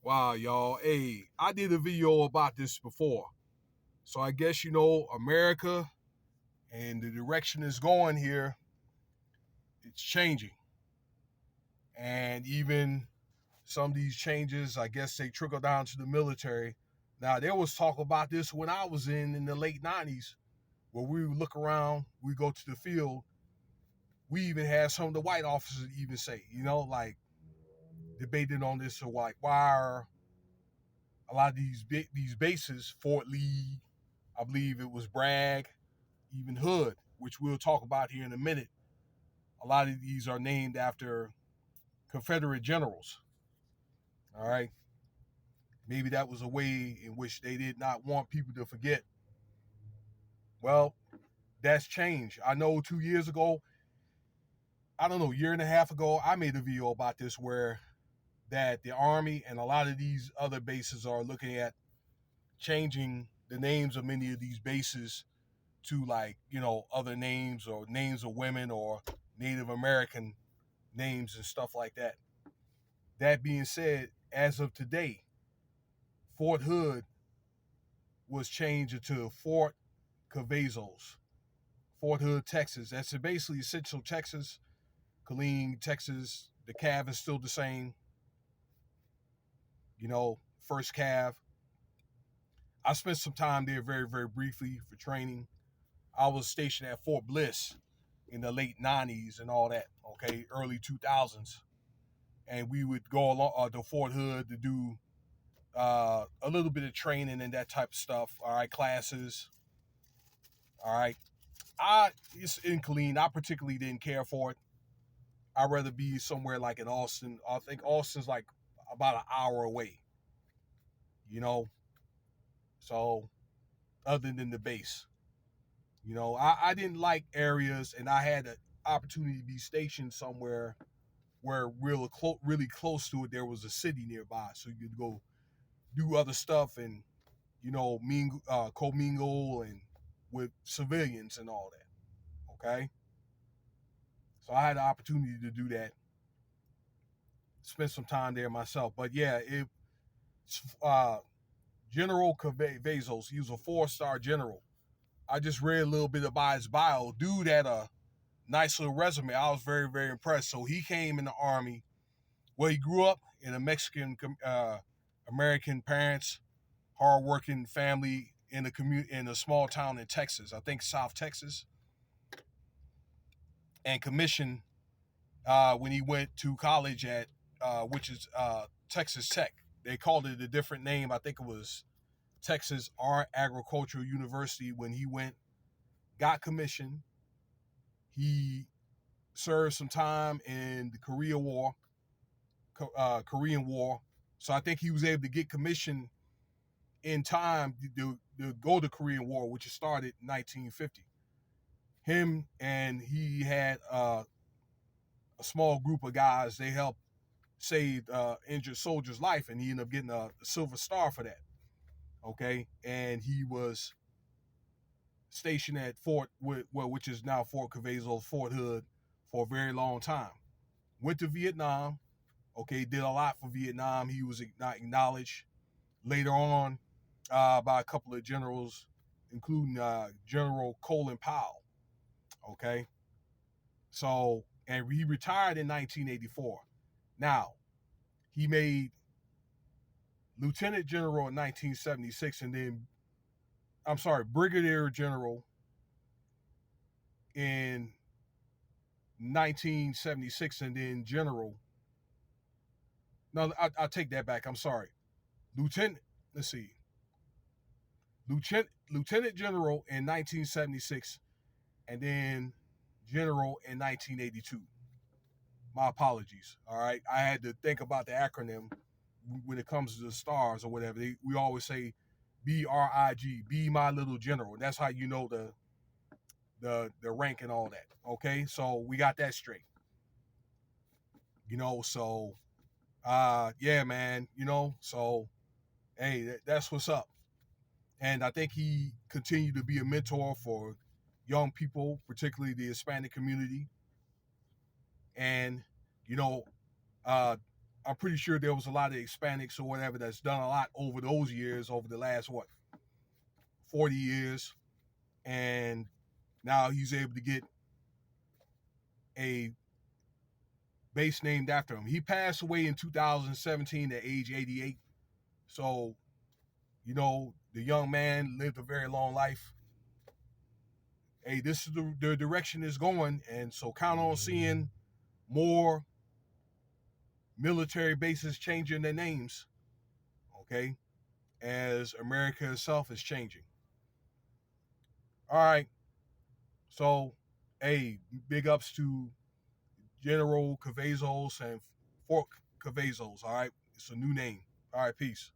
Wow, y'all. Hey, I did a video about this before. So I guess, America and the direction it's going here, it's changing. And even some of these changes, I guess they trickle down to the military. Now, there was talk about this when I was in the late 90s, where we would look around, we go to the field. We even had some of the white officers even say, like debating on this. So, like, why are a lot of these bases, Fort Lee, I believe it was Bragg, even Hood, which we'll talk about here in a minute. A lot of these are named after Confederate generals. All right. Maybe that was a way in which they did not want people to forget. Well, that's changed. I know 2 years ago, I don't know, a year and a half ago, I made a video about this where that the Army and a lot of these other bases are looking at changing the names of many of these bases to, like, other names or names of women or Native American names and stuff like that. That being said, as of today, Fort Hood was changed to Fort Cavazos, Fort Hood, Texas. That's basically Central Texas, Killeen, Texas. The Cav is still the same, first Cav. I spent some time there very, very briefly for training. I was stationed at Fort Bliss in the late 90s and all that, okay, early 2000s. And we would go along to Fort Hood to do a little bit of training and that type of stuff. All right, classes. All right. It's in Killeen. I particularly didn't care for it. I'd rather be somewhere like in Austin. I think Austin's like about an hour away, you know. So other than the base, I didn't like areas, and I had an opportunity to be stationed somewhere where really close to it there was a city nearby, so you could go do other stuff and commingle and with civilians and all that. Okay, so I had the opportunity to do that, spend some time there myself. But yeah, it uh, General Cavazos, he was a 4-star general. I just read a little bit about his bio. Dude had a nice little resume. I was very, very impressed. So he came in the Army. Well, he grew up in a Mexican American parents, hardworking family in a small town in Texas. I think South Texas, and commissioned when he went to college at which is Texas Tech. They called it a different name. I think it was Texas Art Agricultural University. When he went, got commissioned, he served some time in the Korean War. So I think he was able to get commissioned in time to go to Korean War, which started in 1950. Him and he had a small group of guys. They helped save injured soldier's life, and he ended up getting a Silver Star for that. Okay, and he was stationed at which is now Fort Cavazos, Fort Hood, for a very long time. Went to Vietnam. Okay, did a lot for Vietnam. He was not acknowledged later on by a couple of generals, including General Colin Powell. Okay, so and he retired in 1984. Now he made Lieutenant General in 1976, and then Brigadier General in 1976, and then General. No, I'll take that back. I'm sorry. Lieutenant, let's see. Lieutenant General in 1976, and then General in 1982. My apologies. All right. I had to think about the acronym when it comes to the stars or whatever. We always say BRIG, be my little general. That's how you know the rank and all that. Okay. So we got that straight. So yeah, man, so hey, that's what's up. And I think he continued to be a mentor for young people, particularly the Hispanic community. And, you know, uh, I'm pretty sure there was a lot of Hispanics or whatever that's done a lot over those years, over the last, 40 years. And now he's able to get a base named after him. He passed away in 2017 at age 88. So, the young man lived a very long life. Hey, this is the direction it's going. And so count on seeing more military bases changing their names, okay, as America itself is changing. All right. So, hey, big ups to General Cavazos and Fort Cavazos. All right. It's a new name. All right. Peace.